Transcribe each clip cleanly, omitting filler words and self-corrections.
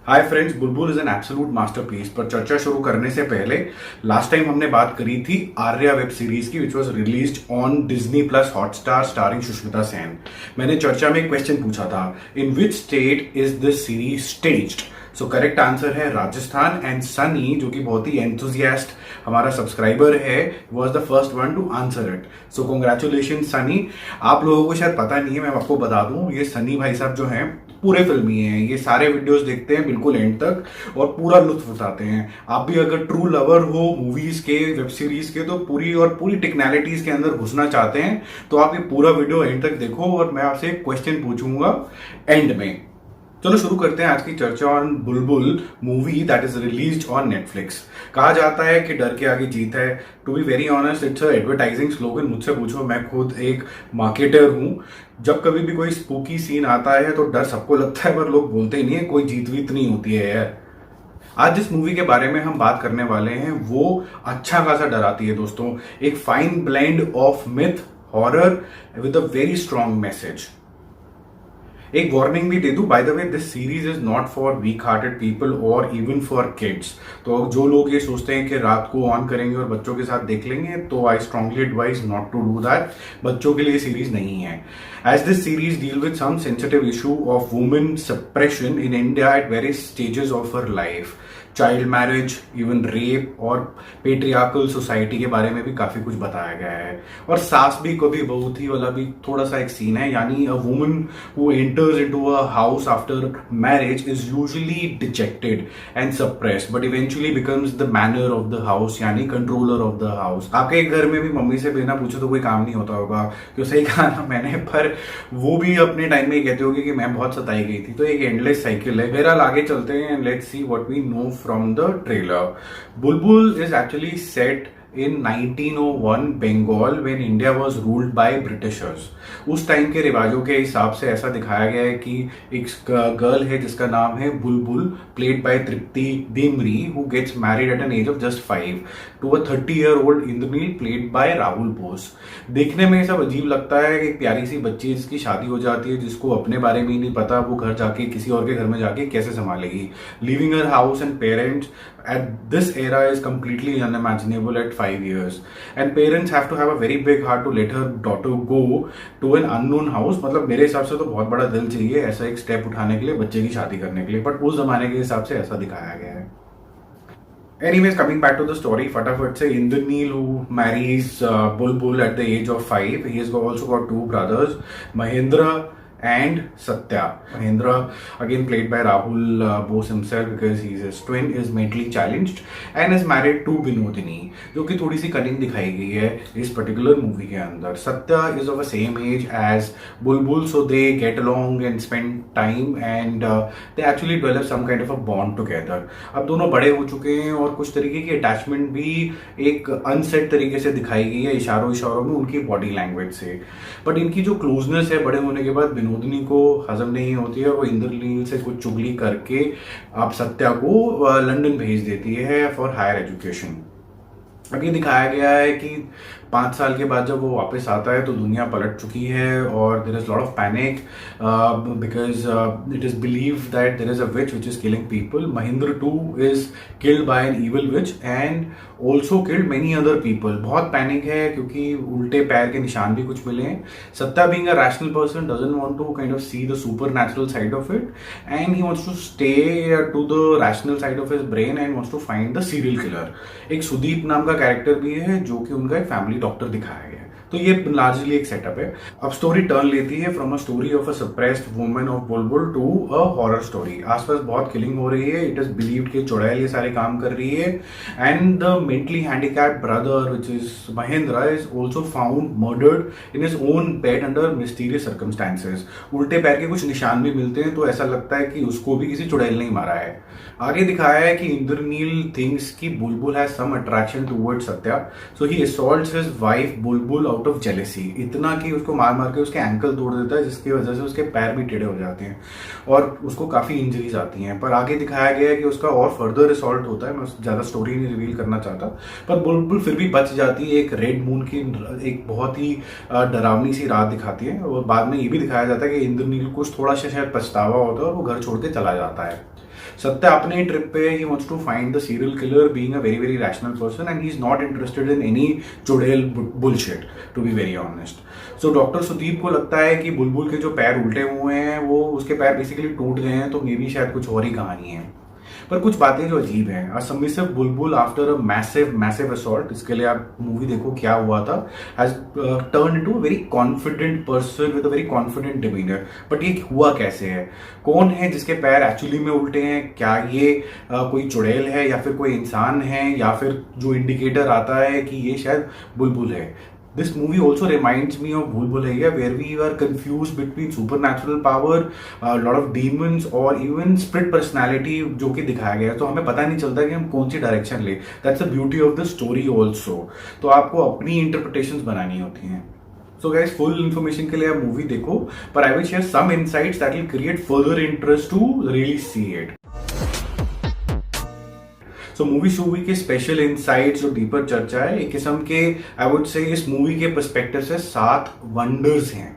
Hi friends, Bulbul is an absolute masterpiece. पर चर्चा शुरू करने से पहले लास्ट टाइम हमने बात करी थी आर्या वेब सीरीज की, which was released on Disney plus Hotstar starring Sushmita Sen. मैंने चर्चा में एक क्वेश्चन पूछा था, in which state is this series staged. So correct answer है राजस्थान। एंड सनी, जो कि बहुत ही एंथुजियास्ट हमारा सब्सक्राइबर है, was the first one to answer it. So congratulation Sunny. आप लोगों को शायद पता नहीं है, मैं आपको बता दूं, ये सनी भाई साहब जो हैं पूरे फिल्मी हैं। ये सारे वीडियोस देखते हैं बिल्कुल एंड तक और पूरा लुत्फ उठाते हैं। आप भी अगर ट्रू लवर हो मूवीज के, वेब सीरीज के, तो पूरी टेक्निकलिटीज के अंदर घुसना चाहते हैं तो आप ये पूरा वीडियो एंड तक देखो और मैं आपसे एक क्वेश्चन पूछूंगा एंड में। चलो शुरू करते हैं आज की चर्चा on Bulbul movie that is released on Netflix. कहा जाता है कि डर के आगे जीत है। To be very honest, it's a advertising slogan. मुझसे पूछो, मैं खुद एक मार्केटर हूं। जब कभी भी कोई स्पूकी सीन आता है तो डर सबको लगता है, पर लोग बोलते ही नहीं है, कोई जीत वीत नहीं होती है यार। आज जिस मूवी के बारे में हम बात करने वाले हैं वो अच्छा खासा डराती है दोस्तों। एक fine blend of myth, horror with a very strong message. एक वार्निंग भी दे दूं, by the way this series is not for week hearted people और इवन फॉर किड्स। तो जो लोग ये सोचते हैं कि रात को ऑन करेंगे और बच्चों के साथ देख लेंगे, तो I strongly advise not to do that. बच्चों के लिए सीरीज नहीं है। As this series deal with some sensitive issue of women suppression in India at various stages of her life. Child marriage, even rape और patriarchal society के बारे में भी काफी कुछ बताया गया है। और सास भी कभी बहू थी वाला भी थोड़ा सा एक सीन है, यानी a woman who enters into a house after marriage is usually dejected and suppressed but eventually becomes the manner of the house, यानी कंट्रोलर ऑफ द हाउस। आपके घर में भी मम्मी से बिना पूछे तो कोई काम नहीं होता होगा, क्यों? सही कहा ना मैंने, पर वो भी अपने टाइम में कहते होगी कि मैं बहुत सताई गई थी। तो एक एंडलेस साइकिल है। बहरहाल आगे चलते हैं and let's see what we know from the trailer. Bulbul is actually set in 1901 Bengal when India was ruled by Britishers. उस टाइम के रिवाजों के हिसाब से ऐसा दिखाया गया है कि एक गर्ल है जिसका नाम है Bulbul, played by Tripti Dimri, who gets married at an age of just 5 to a 30-year-old Indranil, played by Rahul Bose. देखने में सब अजीब लगता है कि एक प्यारी सी बच्ची जिसकी शादी हो जाती है, जिसको अपने बारे में ही नहीं पता, वो घर जाके किसी और के घर में जाके कैसे संभालेगी। Living her house and parents at this era is completely unimaginable at 5 years, and parents have to have a very big heart to let her daughter go to an unknown house. मतलब मेरे हिसाब से तो बहुत बड़ा दिल चाहिए ऐसा एक स्टेप उठाने के लिए, बच्चे की शादी करने के लिए, बट उस जमाने के हिसाब से ऐसा दिखाया गया है। Anyways, coming back to the story, फटाफट से Indranil who marries Bulbul at the age of 5. He has also got two brothers, Mahendra and Satya. Mahendra, again played by Rahul Bose himself, because his twin is mentally challenged and is married to Binodini, जो कि थोड़ी सी cunning दिखाई गई है इस particular movie के अंदर। Satya is of the same age as Bulbul, so they get along and spend time and they actually develop some kind of a bond together. अब दोनों बड़े हो चुके हैं और कुछ तरीके की अटैचमेंट भी एक अनसेट तरीके से दिखाई गई है, इशारों में उनकी बॉडी लैंग्वेज से। बट इनकी जो क्लोजनेस है बड़े होने के बाद विनोदनी को हजम नहीं होती है और वो इंद्रनील से कुछ चुगली करके आप सत्या को लंदन भेज देती है फॉर हायर एजुकेशन। अब ये दिखाया गया है कि 5 साल के बाद जब वो वापस आता है तो दुनिया पलट चुकी है और there is lot of panic because it is believe that there is a which which is killing people. Mahendra two is killed by an evil which and also killed many other people. बहुत panic है क्योंकि उल्टे पैर के निशान भी कुछ मिले हैं। Satya being a rational person doesn't want to kind of see the super natural side of it and he wants to stay to the rational side of his brain and wants to find the serial killer. एक सुदीप नाम का character भी है जो कि उनका एक family doctor दिखाया गया है। तो ये लार्जली एक सेटअप है। अब स्टोरी टर्न लेती है from a story of a suppressed woman of Bulbul to a horror story. आसपास बहुत किलिंग हो रही है। इट इज बिलीव्ड कि चुड़ैल ये सारे काम कर रही है and the mentally handicapped brother which is Mahendra is also found murdered in his own bed under mysterious circumstances. उल्टे पैर के कुछ निशान भी मिलते हैं तो ऐसा लगता है कि उसको भी किसी चुड़ैल ने ही मारा है। आगे दिखाया है कि इंद्रनील थिंक्स कि Bulbul has some attraction towards Satya, so he assaults his wife Bulbul out of jealousy. इतना कि उसको मार मार के उसके एंकल तोड़ देता है, जिसकी वजह से उसके पैर भी टेढ़े हो जाते हैं और उसको काफी इंजरीज आती हैं। पर आगे दिखाया गया है कि उसका और फर्दर असॉल्ट होता है। मैं ज्यादा स्टोरी नहीं रिवील करना चाहता, पर बुलबुल फिर भी बच जाती है। एक रेड मून की एक बहुत ही डरावनी सी रात दिखाती है और बाद में ये भी दिखाया जाता है कि इंद्रनील को थोड़ा सा शायद पछतावा होता है और वो घर छोड़ के चला जाता है। सत्या अपने ट्रिप पे ही wants to find the serial killer being a very very rational person and he is not interested in any chudail bullshit to be very honest. So doctor Sudeep को लगता है कि बुलबुल के जो पैर उल्टे हुए हैं वो उसके पैर बेसिकली टूट गए हैं, तो मे बी शायद कुछ और ही कहानी है। पर कुछ बातें जो अजीब हैं, अ submissive Bulbul after a massive assault, इसके लिए आप मूवी देखो क्या हुआ था, has turn into a very confident person with a very confident demeanour. But ये हुआ कैसे है? कौन है जिसके पैर एक्चुअली में उल्टे हैं? क्या ये कोई चुड़ैल है या फिर कोई इंसान है, या फिर जो इंडिकेटर आता है कि ये शायद बुलबुल है? This movie also reminds me of Bhool Bhulaiya, where we are confused between supernatural power, a lot of demons, or even split personality जो कि दिखाया गया है, तो हमें पता नहीं चलता कि हम कौन सी डायरेक्शन ले। That's the beauty of the story also। तो आपको अपनी इंटरप्रिटेशंस बनानी होती हैं। So guys, full information के लिए आप मूवी देखो, पर I will share some insights that will create further interest to really see it। So movie शूवी के स्पेशल इनसाइट्स और डीपर चर्चा है, एक किस्म के आई वुड से इस मूवी के पर्सपेक्टिव से 7 वंडर्स हैं।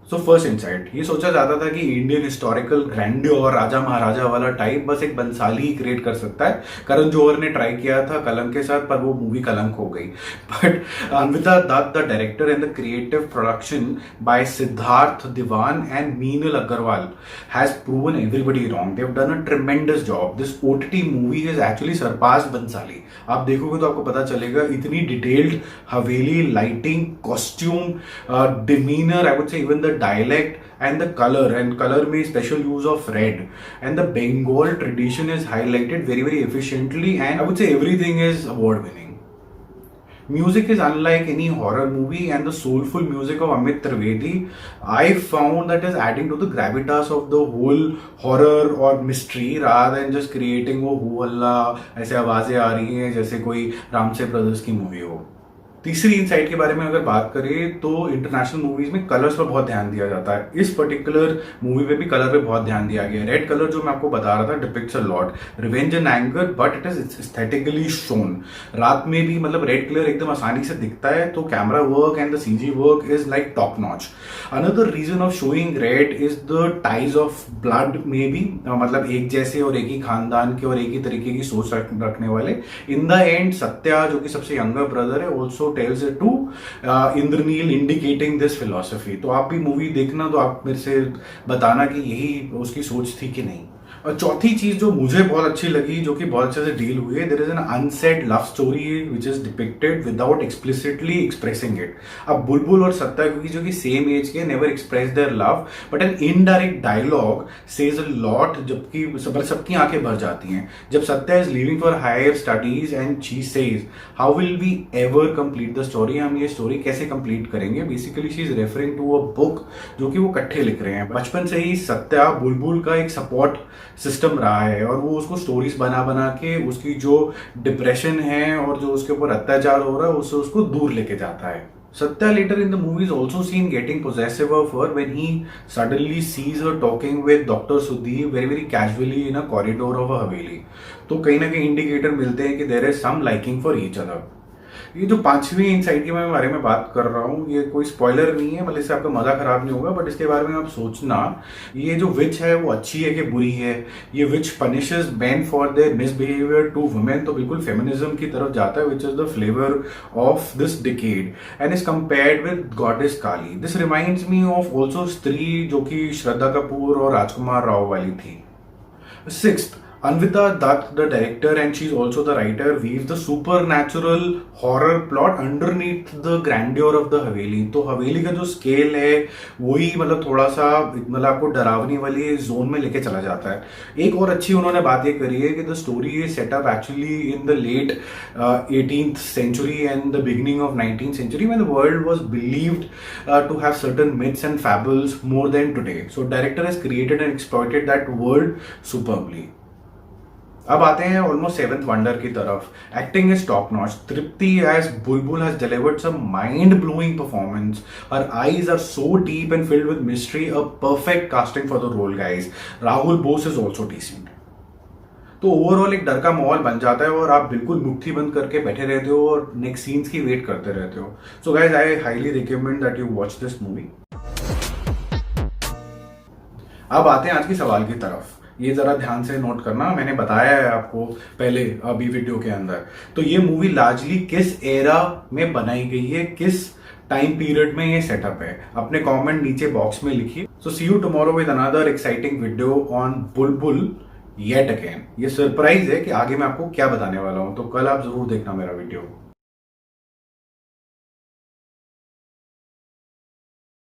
सो फर्स्ट इनसाइट, ये सोचा जाता था कि इंडियन हिस्टोरिकल ग्रैंडियोर राजा महाराजा वाला टाइप बस एक बंसाली ही क्रिएट कर सकता है। करण जौहर ने ट्राई किया था कलंक के साथ, पर वो मूवी कलंक हो गई। But Anvita Dutt, the director and the creative production by Siddharth Diwan and Meenal Agarwal has proven everybody wrong. They have done a tremendous job. This OTT movie is actually surpass Bhansali. आप देखोगे तो आपको पता चलेगा, इतनी detailed haveli, lighting, costume, demeanour, I would say even the dialect and the color में special use of red, and the Bengal tradition is highlighted very very efficiently, and I would say everything is award winning. Music is unlike any horror movie, and the soulful music of Amit Trivedi I found that is adding to the gravitas of the whole horror or mystery rather than just creating वो हू हल्ला ऐसे आवाजें आ रही हैं जैसे कोई Ramsay brothers की movie हो। तीसरी इनसाइट के बारे में अगर बात करें तो इंटरनेशनल मूवीज में कलर्स पर बहुत ध्यान दिया जाता है। इस पर्टिकुलर मूवी पे भी कलर पे बहुत ध्यान दिया गया है। रेड कलर जो मैं आपको बता रहा था depicts a lot revenge and anger, but it is aesthetically shown. रात में भी मतलब रेड कलर एकदम आसानी से दिखता है, तो camera work and the CG work is like top notch. Another reason of showing red is the ties of blood में भी, मतलब एक जैसे और एक ही खानदान के और एक ही तरीके की सोच रखने वाले। इन द एंड सत्या जो कि सबसे यंगर ब्रदर है also tells it to Indranil, indicating this philosophy। तो आप भी मूवी देखना, तो आप मेरे से बताना कि यही उसकी सोच थी कि नहीं। और चौथी चीज जो मुझे बहुत अच्छी लगी, जो कि बहुत अच्छे से डील हुई है, there is an unsaid love story which is depicted without explicitly expressing it. अब बुलबुल और सत्ता, क्योंकि जो कि सेम एज के, never express their love, but an indirect dialogue says a lot, जबकि सबकी आंखें भर जाती हैं। जब Satya is leaving for higher studies and she says how will we ever complete the story, हम ये स्टोरी कैसे कंप्लीट करेंगे। Basically she is referring to a book जो कि वो इकट्ठे लिख रहे हैं। बचपन से ही सत्या बुलबुल का एक सपोर्ट सिस्टम रहा है, और वो उसको स्टोरीज बना बना के उसकी जो डिप्रेशन है और जो उसके ऊपर अत्याचार हो रहा है उससे उसको दूर लेके जाता है। Satya later in the movie is also seen getting possessive of her when he suddenly sees her talking with Dr. Sudeep very very casually in a corridor of a Haveli। तो कहीं ना कहीं इंडिकेटर मिलते हैं कि there is some liking for each other। ये जो पांचवी इनसाइट के बारे में बात कर रहा हूँ, ये कोई स्पॉइलर नहीं है, मतलब इससे आपका मजा खराब नहीं होगा, बट इसके बारे में आप सोचना, ये जो विच है वो अच्छी है कि बुरी है। ये witch punishes men for their misbehaviour to women, तो बिल्कुल फेमिनिज्म की तरफ जाता है, which is the flavour of this decade and is compared with goddess Kali. This reminds me of also Stree, जो कि श्रद्धा कपूर और राजकुमार राव वाली थी। Sixth, Anvita Dutt, the director, and she's also the writer, weaves the supernatural horror plot underneath the grandeur of the Haveli। तो हवेली का जो scale है वही मतलब थोड़ा सा मतलब आपको डरावनी वाली जोन में लेके चला जाता है। एक और अच्छी उन्होंने बात ये करी है कि the story is set up actually in the late 18th century and the beginning of 19th century when the world was believed to have certain myths and fables more than today। So director has created and exploited that world superbly। अब आते हैं almost seventh wonder की तरफ। Acting is top notch. Tripti as Bulbbul has delivered some mind blowing performance. Her eyes are so deep and filled with mystery. A perfect casting for the role guys. Rahul Bose is also decent. तो overall एक डर का माहौल बन जाता है और आप बिल्कुल मुट्ठी बंद करके बैठे रहते हो और नेक्स्ट सीन्स की वेट करते रहते हो। So guys I highly recommend that you watch this movie. अब आते हैं आज के सवाल की तरफ। ये जरा ध्यान से नोट करना, मैंने बताया है आपको पहले अभी वीडियो के अंदर। तो ये मूवी लार्जली किस एरा में बनाई गई है, किस टाइम पीरियड में ये सेटअप है, अपने कमेंट नीचे बॉक्स में लिखिए। So see you tomorrow with another exciting video on Bulbbul yet again. ये सरप्राइज है कि आगे मैं आपको क्या बताने वाला हूं, तो कल आप जरूर देखना मेरा वीडियो।